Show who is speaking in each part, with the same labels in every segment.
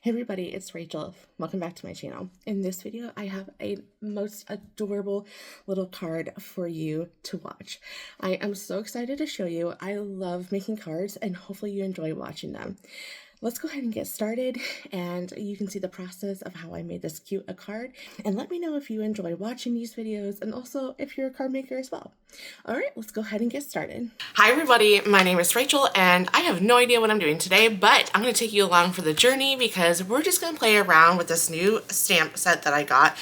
Speaker 1: Hey everybody, it's Rachel. Welcome back to my channel. In this video, I have a most adorable little card for you to watch. I am so excited to show you. I love making cards and hopefully you enjoy watching them. Let's go ahead and get started and you can see the process of how I made this cute a card, and let me know if you enjoy watching these videos and also if you're a card maker as well. All right, let's go ahead and get started.
Speaker 2: Hi everybody, my name is Rachel and I have no idea what I'm doing today, but I'm going to take you along for the journey because we're just going to play around with this new stamp set that I got,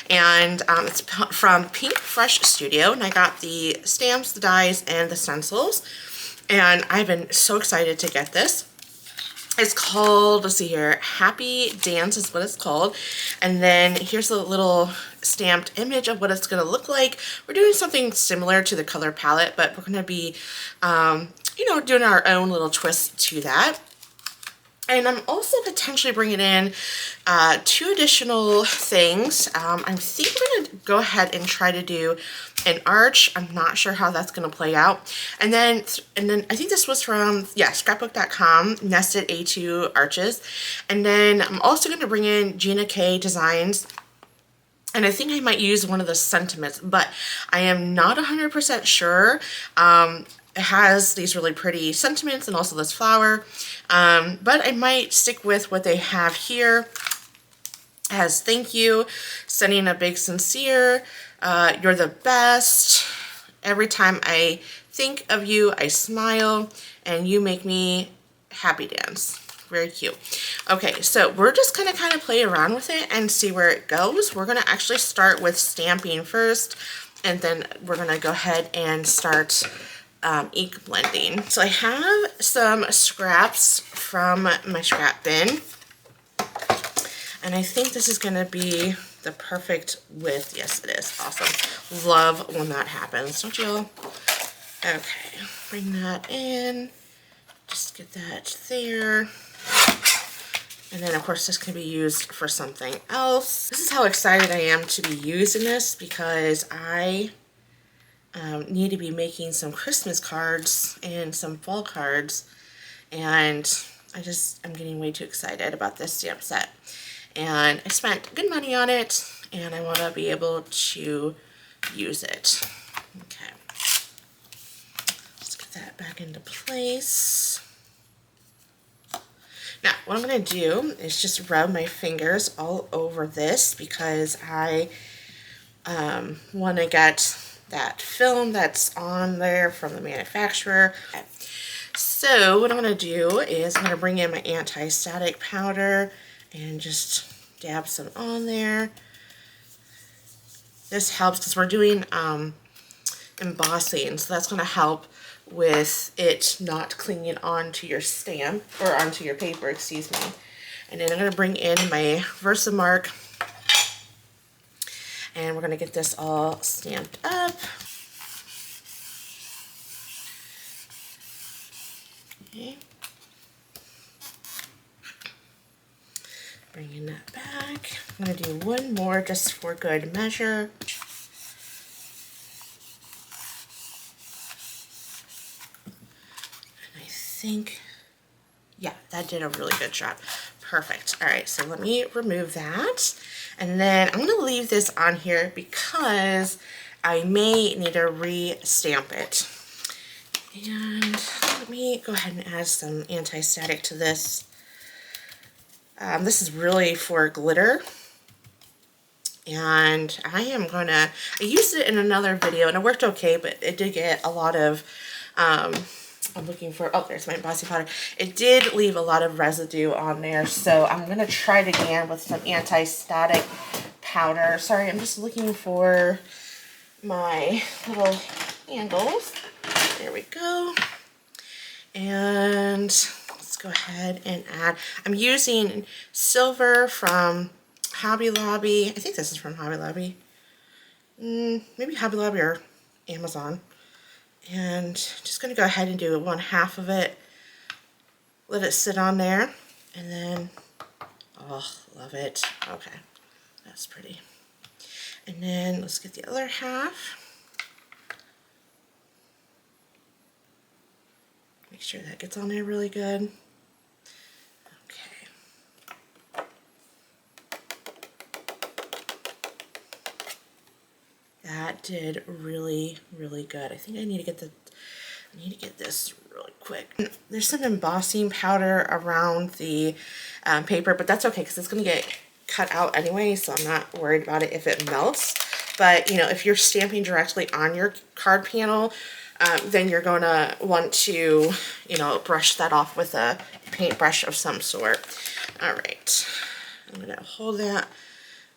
Speaker 2: and it's from Pink Fresh Studio, and I got the stamps, the dies, and the stencils, and I've been so excited to get this. It's called, let's see here, Happy Dance is what it's called. And then here's a little stamped image of what it's going to look like. We're doing something similar to the color palette, but we're going to be, doing our own little twist to that. And I'm also potentially bringing in 2 additional things. I think we're going to go ahead and try to do an arch. I'm not sure how that's going to play out. And then I think this was from, scrapbook.com, nested A2 arches. And then I'm also going to bring in Gina K Designs. And I think I might use one of the sentiments, but I am not 100% sure. It has these really pretty sentiments and also this flower, but I might stick with what they have here. It has thank you, sending a big sincere, you're the best, every time I think of you I smile, and you make me happy dance. Very cute. Okay, so we're just gonna kind of play around with it and see where it goes. We're gonna actually start with stamping first, and then we're gonna go ahead and start ink blending. So I have some scraps from my scrap bin, and I think this is gonna be the perfect width. Yes, it is. Awesome. Love when that happens, don't you? Okay, bring that in. Just get that there. And then of course this can be used for something else. This is how excited I am to be using this, because I need to be making some Christmas cards and some fall cards, and I'm getting way too excited about this stamp set. And I spent good money on it, and I want to be able to use it. Okay, let's get that back into place. Now, what I'm going to do is just rub my fingers all over this, because I want to get that film that's on there from the manufacturer. So what I'm going to do is I'm going to bring in my anti-static powder and just dab some on there. This helps because we're doing embossing, so that's going to help with it not clinging onto your stamp, or onto your paper, excuse me. And then I'm going to bring in my Versamark, and we're going to get this all stamped up. Okay. Bringing that back. I'm going to do one more just for good measure. And I think, yeah, that did a really good job. Perfect. All right, so let me remove that. And then I'm going to leave this on here because I may need to re-stamp it. And let me go ahead and add some anti-static to this. This is really for glitter. And I used it in another video and it worked okay, but it did get a lot of, I'm looking for, oh, there's my embossing powder. It did leave a lot of residue on there, so I'm going to try it again with some anti-static powder. Sorry, I'm just looking for my little handles. There we go. And let's go ahead and add, I'm using silver from Hobby Lobby. I think this is from Hobby Lobby. Maybe Hobby Lobby or Amazon. And just going to go ahead and do 1/2 of it. Let it sit on there. And then, oh, love it. Okay, that's pretty. And then let's get the other half. Make sure that gets on there really good. Okay. did really, really good. I think I need to get this really quick. There's some embossing powder around the paper, but that's okay because it's going to get cut out anyway, so I'm not worried about it if it melts. But, you know, if you're stamping directly on your card panel, then you're going to want to, you know, brush that off with a paintbrush of some sort. All right, I'm going to hold that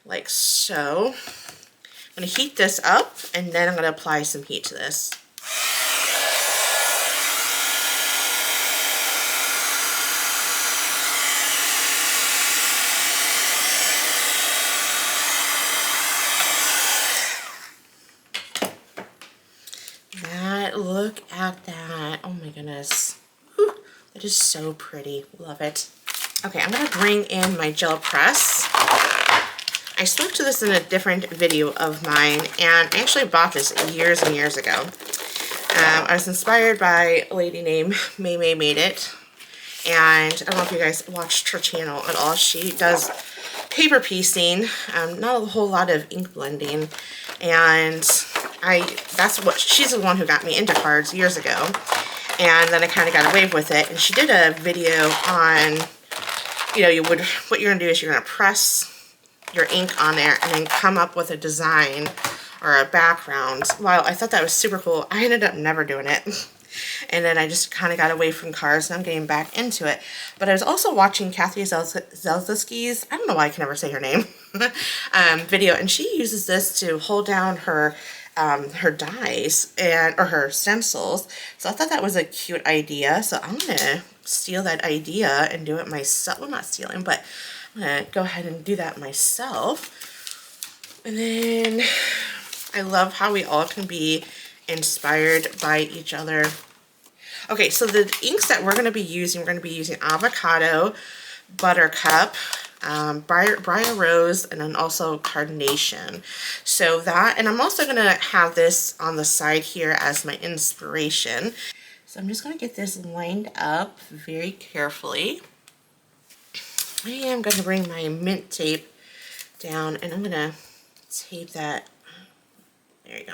Speaker 2: like so. I'm going to heat this up, and then I'm going to apply some heat to this. Look at that. Oh my goodness. Whew, that is so pretty. Love it. Okay, I'm going to bring in my gel press. I spoke to this in a different video of mine, and I actually bought this years and years ago. I was inspired by a lady named Made It, and I don't know if you guys watched her channel at all. She does paper piecing, not a whole lot of ink blending, and she's the one who got me into cards years ago, and then I kind of got away with it. And she did a video on, you know, what you're gonna do is you're gonna press your ink on there and then come up with a design or a background. While I thought that was super cool, I ended up never doing it. And then I just kind of got away from cards, and I'm getting back into it. But I was also watching Kathy Zelzinski's, I don't know why I can never say her name, video, and she uses this to hold down her dies or her stencils. So I thought that was a cute idea. So I'm gonna steal that idea and do it myself. Well, not stealing, but I'm gonna go ahead and do that myself. And then I love how we all can be inspired by each other. Okay, so the inks that we're going to be using avocado, buttercup, briar rose, and then also carnation. So that, and I'm also going to have this on the side here as my inspiration. So I'm just going to get this lined up very carefully. I am going to bring my mint tape down, and I'm going to tape that. There you go.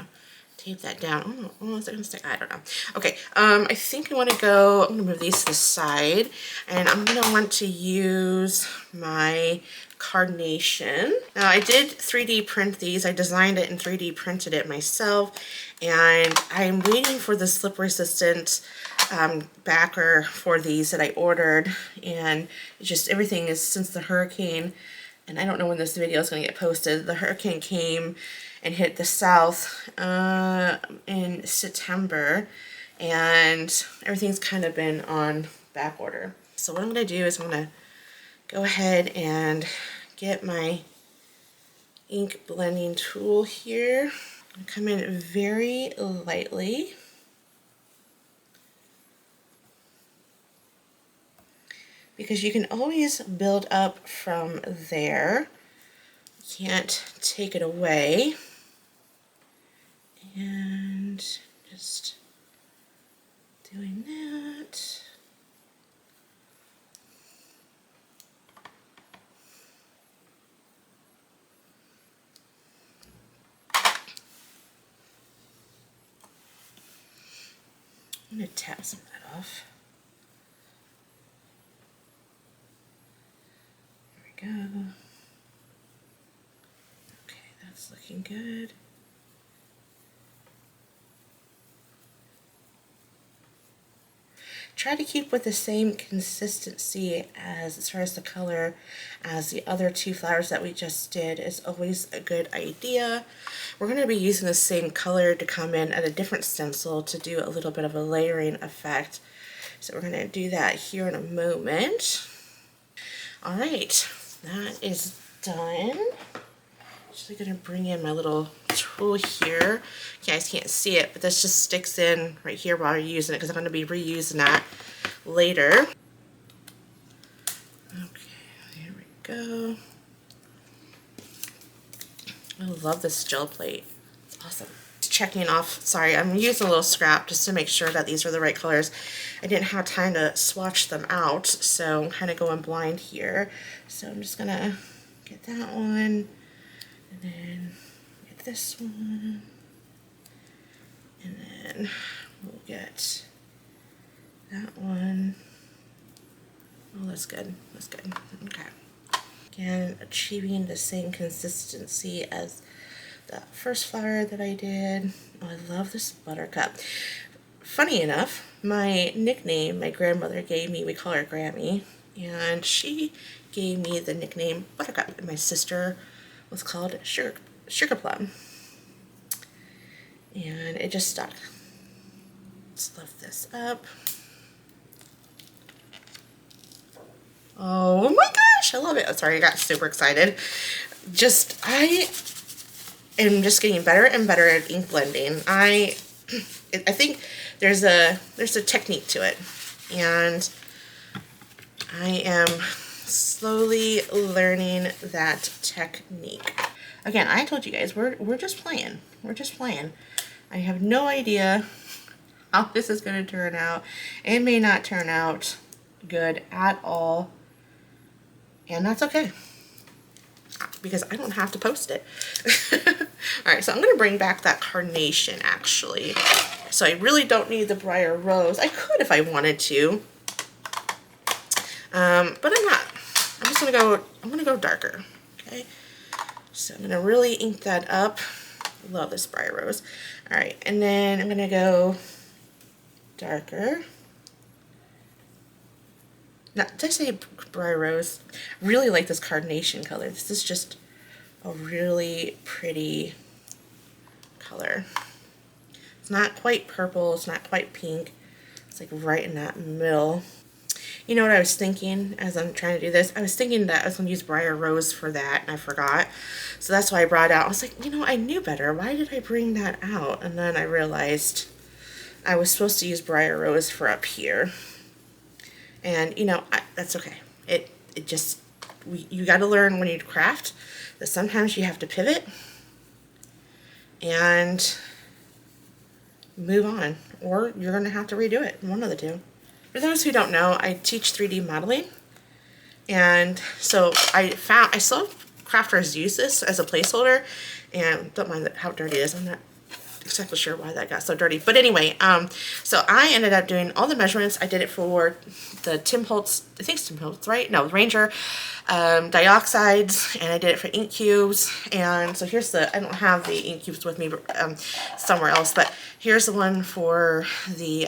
Speaker 2: Tape that down. Oh, is it going to stick? I don't know. Okay, I think I want to go, I'm going to move these to the side, and I'm going to want to use my carnation. Now, I did 3D print these. I designed it and 3D printed it myself, and I'm waiting for the slip resistant backer for these that I ordered, and just everything is, since the hurricane, and I don't know when this video is going to get posted, the hurricane came and hit the south in September, and everything's kind of been on back order. So what I'm going to do is I'm going to go ahead and get my ink blending tool here. I'm going to come in very lightly. Because you can always build up from there. You can't take it away. And just doing that. I'm going to tap some of that off. There we go. Okay, that's looking good. Try to keep with the same consistency as far as the color as the other two flowers that we just did is always a good idea. We're going to be using the same color to come in at a different stencil to do a little bit of a layering effect. So we're going to do that here in a moment. All right, that is done. Actually going to bring in my little tool here. You guys can't see it, but this just sticks in right here while you're using it because I'm going to be reusing that later. Okay, here we go. I love this gel plate. It's awesome. Checking off, sorry, I'm using a little scrap just to make sure that these are the right colors. I didn't have time to swatch them out, so I'm kind of going blind here. So I'm just going to get that one. And then get this one. And then we'll get that one. Oh, that's good. That's good. Okay. Again, achieving the same consistency as the first flower that I did. Oh, I love this buttercup. Funny enough, my nickname my grandmother gave me, we call her Grammy, and she gave me the nickname Buttercup, and my sister was called Sugar Plum. And it just stuck. Let's lift this up. Oh my gosh, I love it. Oh, sorry, I got super excited. I am just getting better and better at ink blending. I think there's a technique to it, and I am slowly learning that technique. Again, I told you guys we're just playing. We're just playing. I have no idea how this is going to turn out. It may not turn out good at all, and that's okay, because I don't have to post it. Alright, so I'm going to bring back that carnation, actually. So I really don't need the briar rose. I could if I wanted to, but I'm not. I'm just going to go darker, okay? So I'm going to really ink that up. Love this briar rose. Alright, and then I'm going to go darker. Now, did I say briar rose? I really like this carnation color. This is just a really pretty color. It's not quite purple, it's not quite pink. It's like right in that middle. You know what I was thinking as I'm trying to do this? I was thinking that I was going to use briar rose for that, and I forgot. So that's why I brought it out. I was like, you know, I knew better. Why did I bring that out? And then I realized I was supposed to use briar rose for up here. And, you know, that's okay. It just, you got to learn when you craft that sometimes you have to pivot and move on, or you're going to have to redo it, one of the two. For those who don't know, I teach 3D modeling, and so I saw crafters use this as a placeholder, and don't mind how dirty it is. I'm not exactly sure why that got so dirty, but anyway, so I ended up doing all the measurements. I did it for the Tim Holtz, I think it's Tim Holtz, right? No, Ranger dioxides, and I did it for ink cubes. And so here's I don't have the ink cubes with me, somewhere else, but here's the one for the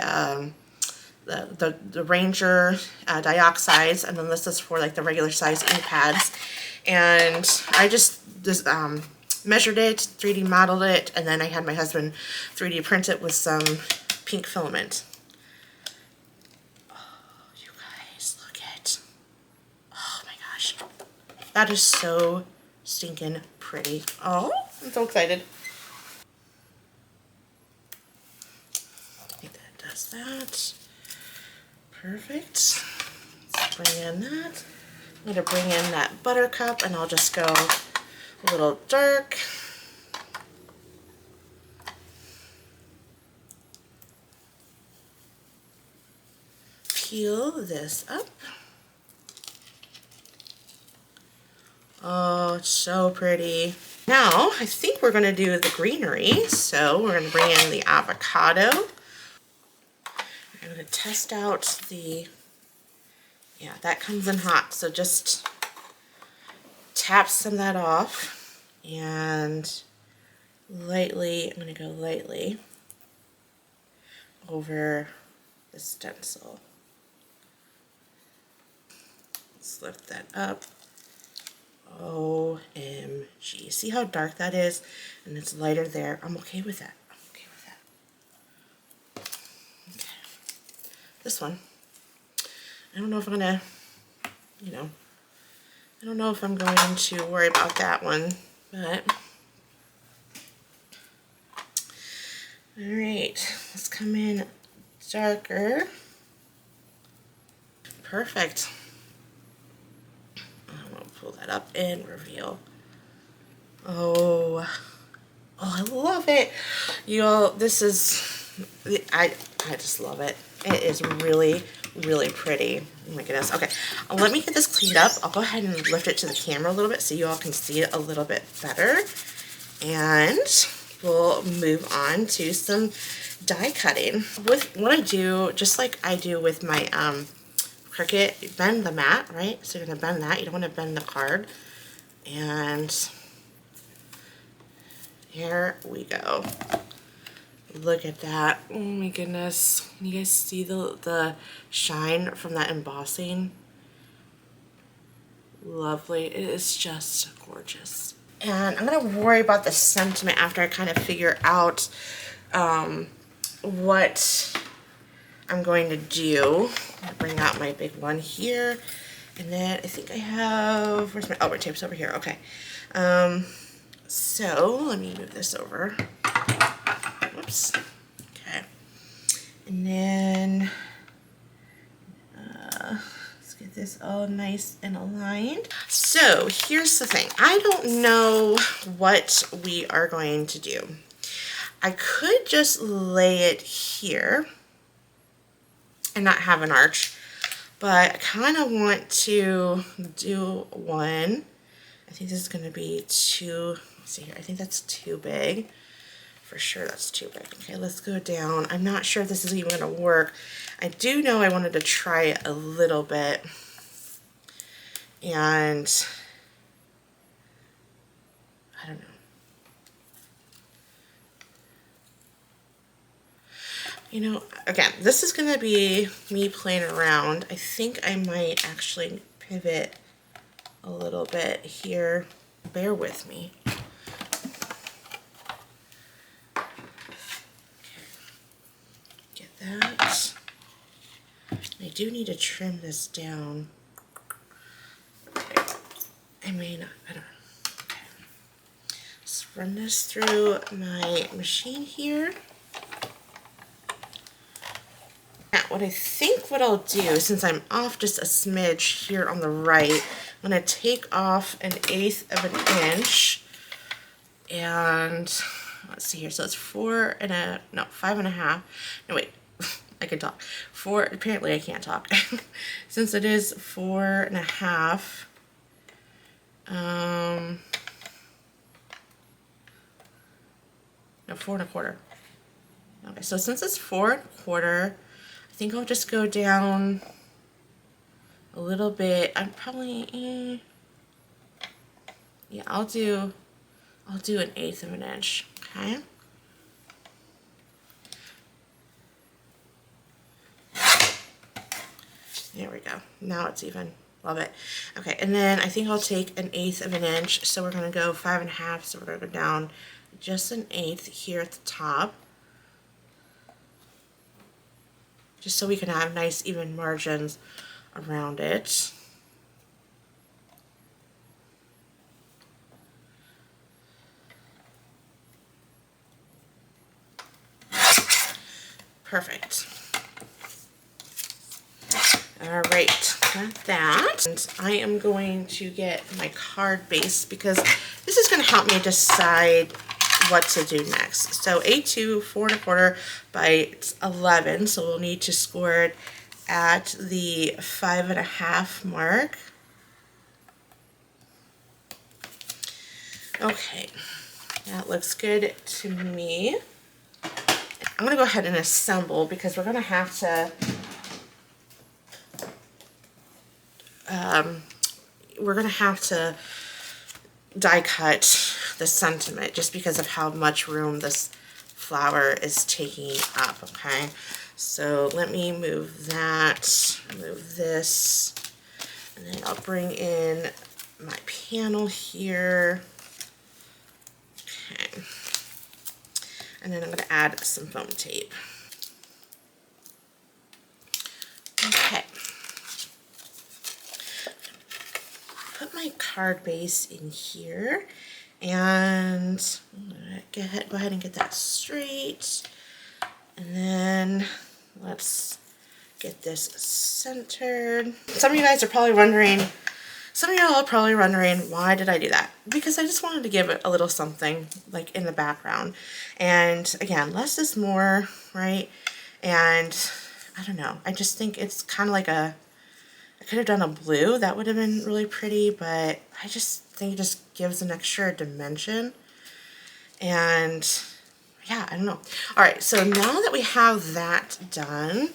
Speaker 2: Ranger dioxides, and then this is for like the regular size ink pads. And I just measured it, 3D modeled it, and then I had my husband 3D print it with some pink filament. Oh, you guys, look at, oh my gosh, that is so stinking pretty. Oh, I'm so excited. I think that does that. Perfect. Let's bring in that. I'm going to bring in that buttercup, and I'll just go a little dark. Peel this up. Oh, it's so pretty. Now, I think we're going to do the greenery. So we're going to bring in the avocado. I'm going to test out yeah, that comes in hot. So just tap some of that off, and lightly, I'm going to go lightly over the stencil. Let's lift that up. OMG. See how dark that is? And it's lighter there. I'm okay with that. I'm okay with that. Okay. This one. I don't know if I'm going to, you know, I don't know if I'm going to worry about that one, but alright, let's come in darker. Perfect. I'm going to pull that up and reveal. Oh, I love it. You all, this is, I just love it. It is really, really pretty. Oh my goodness. Okay, let me get this cleaned up. I'll go ahead and lift it to the camera a little bit so you all can see it a little bit better. And we'll move on to some die cutting. With what I do, just like I do with my Cricut, bend the mat, right? So you're gonna bend that. You don't want to bend the card. And here we go. Look at that. Oh my goodness. Can you guys see the shine from that embossing? Lovely. It is just gorgeous. And I'm going to worry about the sentiment after I kind of figure out what I'm going to do. I'm going to bring out my big one here. And then I think I have, where's my Elbert tapes over here? Okay. So let me move this over. Whoops. Okay. And then let's get this all nice and aligned. So here's the thing. I don't know what we are going to do. I could just lay it here and not have an arch, but I kind of want to do one. I think this is going to be too, let's see here, I think that's too big. For sure that's too big. Okay, let's go down. I'm not sure if this is even going to work. I do know I wanted to try it a little bit. And I don't know. You know, again, this is going to be me playing around. I think I might actually pivot a little bit here. Bear with me. Get that. I do need to trim this down. I may not, I don't know. Okay. Let's run this through my machine here. Now, what I think what I'll do, since I'm off just a smidge here on the right, I'm going to take off 1/8 of an inch. And let's see here. So it's 5.5. No, wait. I can talk. Apparently I can't talk. Since it is 4.5. No, 4.25. Okay, so since it's 4.25, I think I'll just go down a little bit. I'm probably, yeah, I'll do 1/8 of an inch. Okay. There we go. Now it's even. Love it. Okay, and then I think I'll take 1/8 of an inch. So we're going to go 5.5. So we're going to go down just 1/8 here at the top. Just so we can have nice even margins around it. Perfect. All right, got that. And I am going to get my card base because this is going to help me decide what to do next. So A2, 4.25 by 11. So we'll need to score it at the 5.5 mark. Okay, that looks good to me. I'm going to go ahead and assemble because we're going to have to die cut the sentiment just because of how much room this flower is taking up. Okay, so let me move that, move this, and then I'll bring in my panel here. Okay, and then I'm going to add some foam tape. Okay. Put my card base in here and go ahead and get that straight, and then let's get this centered. Some of you guys are probably wondering, some of y'all are probably wondering, why did I do that? Because I just wanted to give it a little something like in the background. And again, less is more, right? And I don't know, I just think it's kind of like I could have done a blue, that would have been really pretty, but I just think it just gives an extra dimension. And yeah, I don't know. All right, so now that we have that done,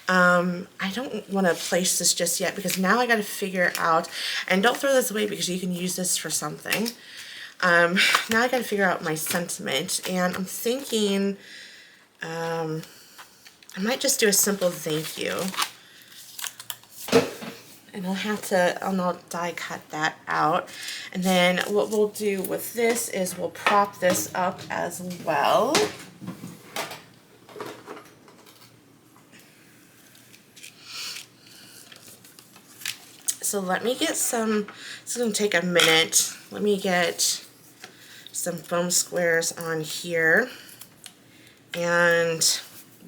Speaker 2: I don't want to place this just yet because now I got to figure out, and don't throw this away because you can use this for something. Now I got to figure out my sentiment, and I'm thinking I might just do a simple thank you. And I'll die cut that out. And then what we'll do with this is we'll prop this up as well. So let me get some, it's gonna take a minute. Let me get some foam squares on here. And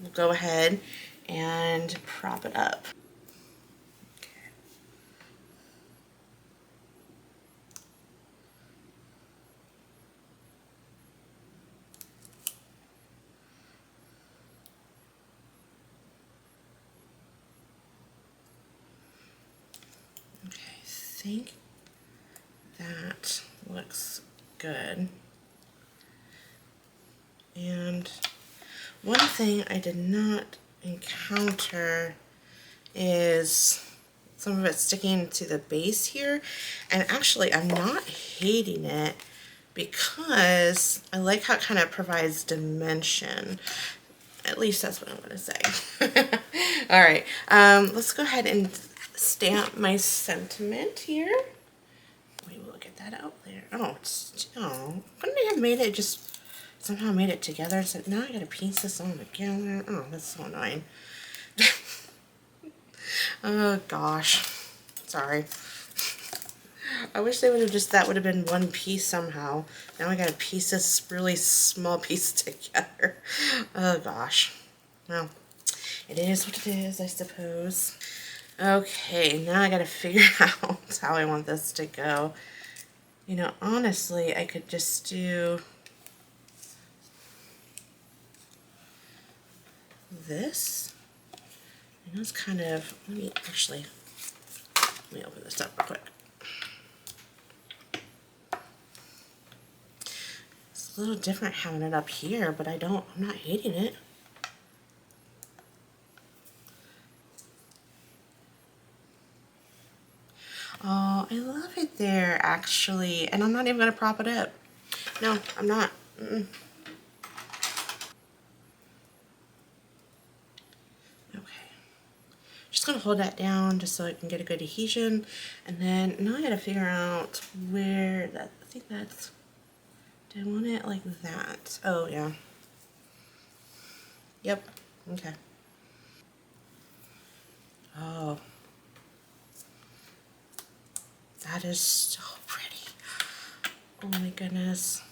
Speaker 2: we'll go ahead and prop it up. Okay, I think that looks good. And one thing I did not encounter is some of it sticking to the base here. And actually, I'm not hating it because I like how it kind of provides dimension. At least that's what I'm going to say. All right, let's go ahead and stamp my sentiment here. Wait, we'll get that out there. Oh, couldn't I have made it just somehow made it together? So now I gotta piece this all together. Oh, that's so annoying. Oh gosh, sorry. I wish they would have just, that would have been one piece somehow. Now I gotta piece this really small piece together. Oh gosh. Well, it is what it is, I suppose. Okay, now I gotta figure out how I want this to go. You know, honestly, I could just do this. You know, it's kind of, let me open this up real quick. It's a little different having it up here, but I'm not hating it. Oh, I love it there, actually. And I'm not even going to prop it up. No, I'm not. Okay. Just going to hold that down just so I can get a good adhesion. And then now I got to figure out where that, I think that's, do I want it like that? Oh, yeah. Yep. Okay. Oh. That is so pretty. Oh my goodness.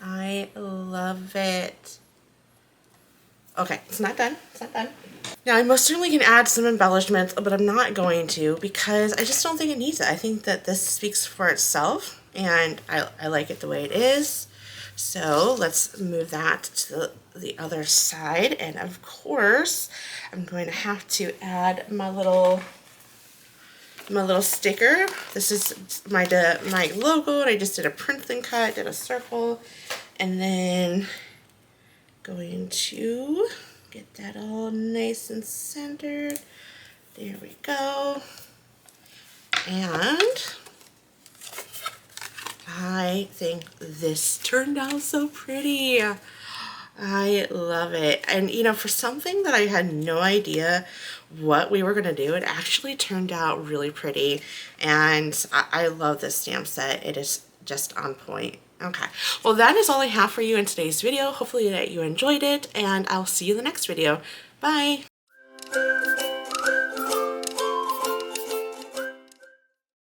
Speaker 2: I love it. Okay, it's not done. It's not done. Now, I most certainly can add some embellishments, but I'm not going to because I just don't think it needs it. I think that this speaks for itself, and I like it the way it is. So let's move that to the other side. And of course, I'm going to have to add my little sticker. This is my logo, and I just did a print and cut, did a circle, and then going to get that all nice and centered. There we go. And I think this turned out so pretty. I love it. And you know, for something that I had no idea what we were going to do, it actually turned out really pretty. And I love this stamp set. It is just on point. Okay, well, that is all I have for you in today's video. Hopefully that you enjoyed it, and I'll see you in the next video. Bye.